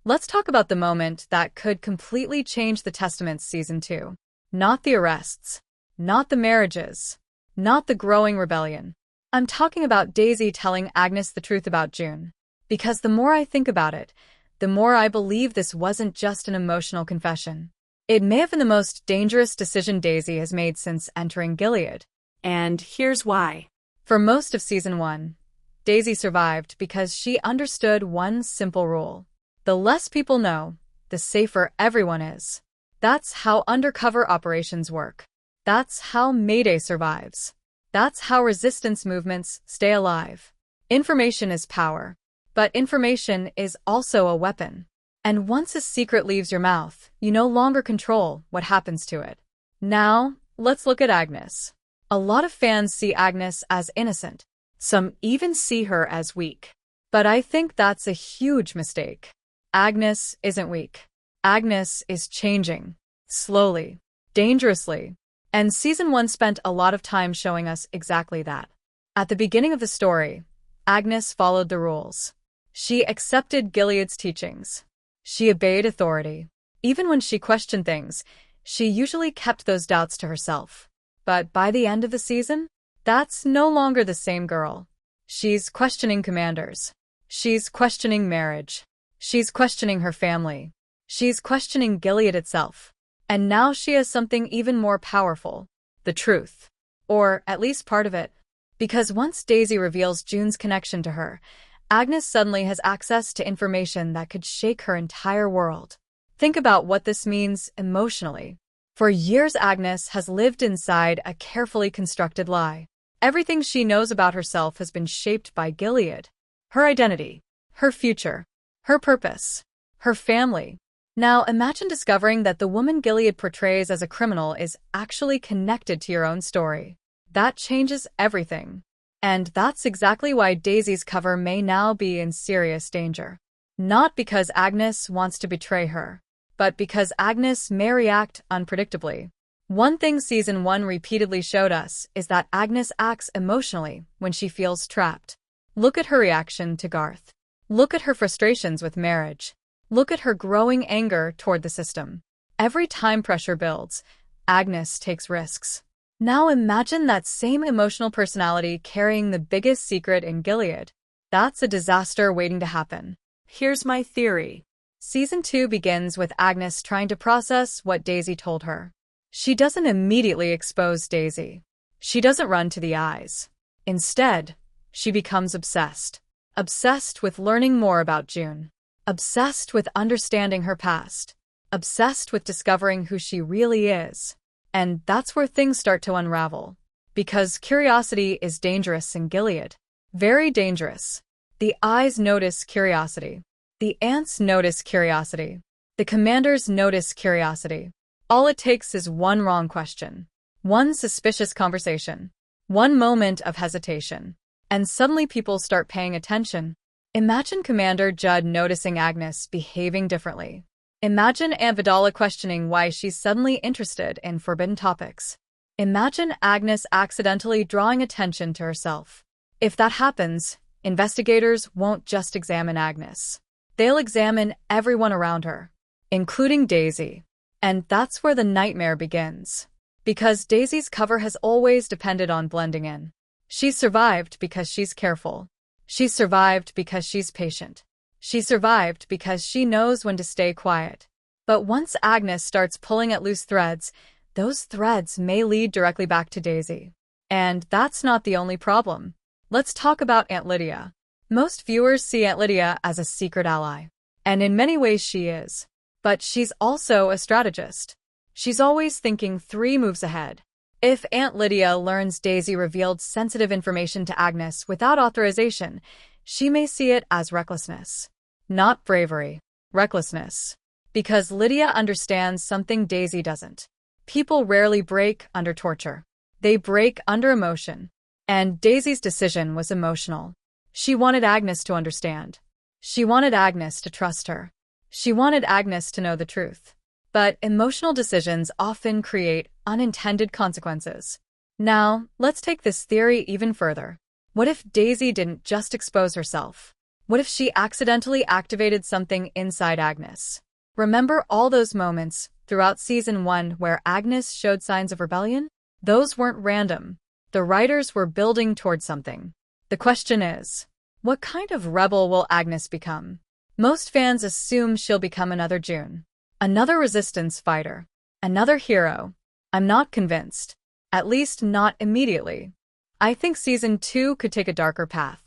Let's talk about the moment that could completely change the Testament's season 2. Not the arrests, not the marriages, not the growing rebellion. I'm talking about Daisy telling Agnes the truth about June. Because the more I think about it, the more I believe this wasn't just an emotional confession. It may have been the most dangerous decision Daisy has made since entering Gilead. And here's why. For most of season 1, Daisy survived because she understood one simple rule. The less people know, the safer everyone is. That's how undercover operations work. That's how Mayday survives. That's how resistance movements stay alive. Information is power, but information is also a weapon. And once a secret leaves your mouth, you no longer control what happens to it. Now, let's look at Agnes. A lot of fans see Agnes as innocent. Some even see her as weak. But I think that's a huge mistake. Agnes isn't weak. Agnes is changing. Slowly. Dangerously. And season 1 spent a lot of time showing us exactly that. At the beginning of the story, Agnes followed the rules. She accepted Gilead's teachings. She obeyed authority. Even when she questioned things, she usually kept those doubts to herself. But by the end of the season, that's no longer the same girl. She's questioning commanders. She's questioning marriage. She's questioning her family. She's questioning Gilead itself. And now she has something even more powerful. The truth. Or at least part of it. Because once Daisy reveals June's connection to her, Agnes suddenly has access to information that could shake her entire world. Think about what this means emotionally. For years, Agnes has lived inside a carefully constructed lie. Everything she knows about herself has been shaped by Gilead. Her identity, her future, her purpose, her family. Now imagine discovering that the woman Gilead portrays as a criminal is actually connected to your own story. That changes everything. And that's exactly why Daisy's cover may now be in serious danger. Not because Agnes wants to betray her, but because Agnes may react unpredictably. One thing season 1 repeatedly showed us is that Agnes acts emotionally when she feels trapped. Look at her reaction to Garth. Look at her frustrations with marriage. Look at her growing anger toward the system. Every time pressure builds, Agnes takes risks. Now imagine that same emotional personality carrying the biggest secret in Gilead. That's a disaster waiting to happen. Here's my theory. Season 2 begins with Agnes trying to process what Daisy told her. She doesn't immediately expose Daisy. She doesn't run to the eyes. Instead, she becomes obsessed. Obsessed with learning more about June. Obsessed with understanding her past. Obsessed with discovering who she really is. And that's where things start to unravel. Because curiosity is dangerous in Gilead. Very dangerous. The eyes notice curiosity. The ants notice curiosity. The commanders notice curiosity. All it takes is one wrong question. One suspicious conversation. One moment of hesitation. And suddenly people start paying attention. Imagine Commander Judd noticing Agnes behaving differently. Imagine Aunt Vidala questioning why she's suddenly interested in forbidden topics. Imagine Agnes accidentally drawing attention to herself. If that happens, investigators won't just examine Agnes. They'll examine everyone around her, including Daisy. And that's where the nightmare begins. Because Daisy's cover has always depended on blending in. She's survived because she's careful. She's survived because she's patient. She survived because she knows when to stay quiet. But once Agnes starts pulling at loose threads, those threads may lead directly back to Daisy. And that's not the only problem. Let's talk about Aunt Lydia. Most viewers see Aunt Lydia as a secret ally. And in many ways she is. But she's also a strategist. She's always thinking 3 moves ahead. If Aunt Lydia learns Daisy revealed sensitive information to Agnes without authorization, she may see it as recklessness. Not bravery. Recklessness. Because Lydia understands something Daisy doesn't. People rarely break under torture. They break under emotion. And Daisy's decision was emotional. She wanted Agnes to understand. She wanted Agnes to trust her. She wanted Agnes to know the truth. But emotional decisions often create unintended consequences. Now, let's take this theory even further. What if Daisy didn't just expose herself? What if she accidentally activated something inside Agnes? Remember all those moments throughout Season 1 where Agnes showed signs of rebellion? Those weren't random. The writers were building towards something. The question is, what kind of rebel will Agnes become? Most fans assume she'll become another June. Another resistance fighter. Another hero. I'm not convinced. At least not immediately. I think Season 2 could take a darker path.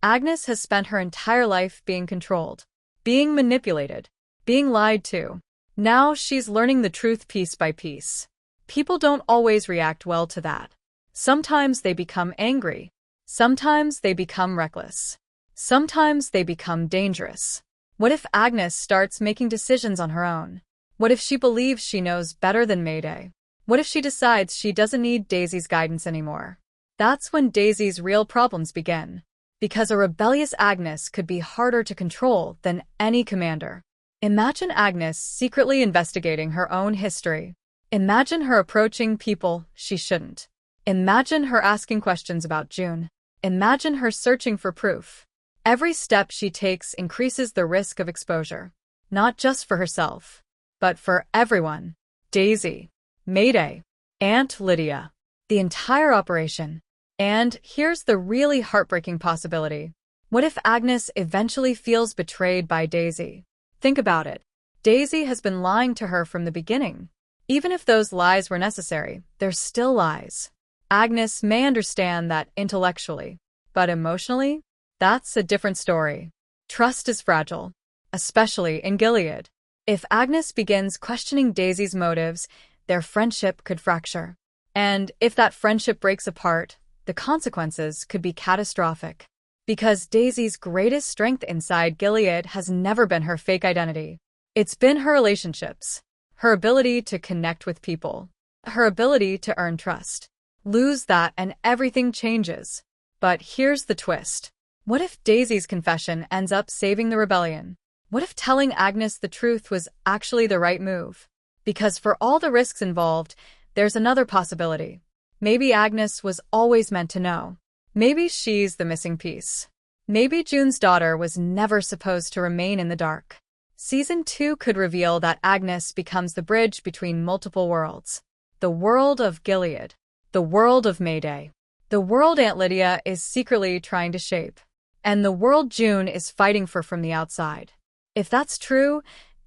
Agnes has spent her entire life being controlled, being manipulated, being lied to. Now she's learning the truth piece by piece. People don't always react well to that. Sometimes they become angry. Sometimes they become reckless. Sometimes they become dangerous. What if Agnes starts making decisions on her own? What if she believes she knows better than Mayday? What if she decides she doesn't need Daisy's guidance anymore? That's when Daisy's real problems begin. Because a rebellious Agnes could be harder to control than any commander. Imagine Agnes secretly investigating her own history. Imagine her approaching people she shouldn't. Imagine her asking questions about June. Imagine her searching for proof. Every step she takes increases the risk of exposure. Not just for herself, but for everyone. Daisy, Mayday, Aunt Lydia, the entire operation. And here's the really heartbreaking possibility. What if Agnes eventually feels betrayed by Daisy? Think about it. Daisy has been lying to her from the beginning. Even if those lies were necessary, they're still lies. Agnes may understand that intellectually, but emotionally, that's a different story. Trust is fragile, especially in Gilead. If Agnes begins questioning Daisy's motives, their friendship could fracture. And if that friendship breaks apart, the consequences could be catastrophic. Because Daisy's greatest strength inside Gilead has never been her fake identity. It's been her relationships, her ability to connect with people, her ability to earn trust. Lose that and everything changes. But here's the twist. What if Daisy's confession ends up saving the rebellion? What if telling Agnes the truth was actually the right move? Because for all the risks involved, there's another possibility. Maybe Agnes was always meant to know. Maybe she's the missing piece. Maybe June's daughter was never supposed to remain in the dark. Season 2 could reveal that Agnes becomes the bridge between multiple worlds. The world of Gilead. The world of Mayday. The world Aunt Lydia is secretly trying to shape. And the world June is fighting for from the outside. If that's true,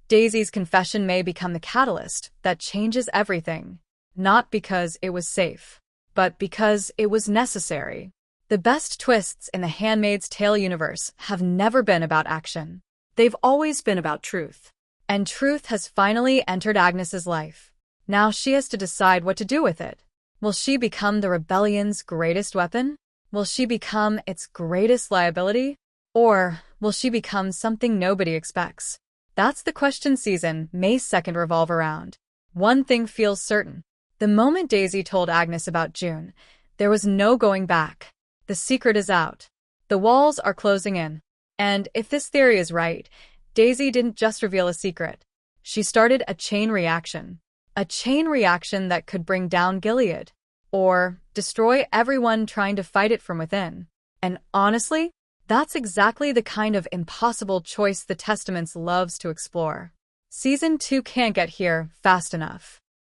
Daisy's confession may become the catalyst that changes everything. Not because it was safe, but because it was necessary. The best twists in the Handmaid's Tale universe have never been about action. They've always been about truth. And truth has finally entered Agnes's life. Now she has to decide what to do with it. Will she become the rebellion's greatest weapon? Will she become its greatest liability? Or will she become something nobody expects? That's the question season May 2nd revolve around. One thing feels certain. The moment Daisy told Agnes about June, there was no going back. The secret is out. The walls are closing in. And if this theory is right, Daisy didn't just reveal a secret. She started a chain reaction. A chain reaction that could bring down Gilead. Or destroy everyone trying to fight it from within. And honestly, that's exactly the kind of impossible choice the Testaments loves to explore. Season 2 can't get here fast enough.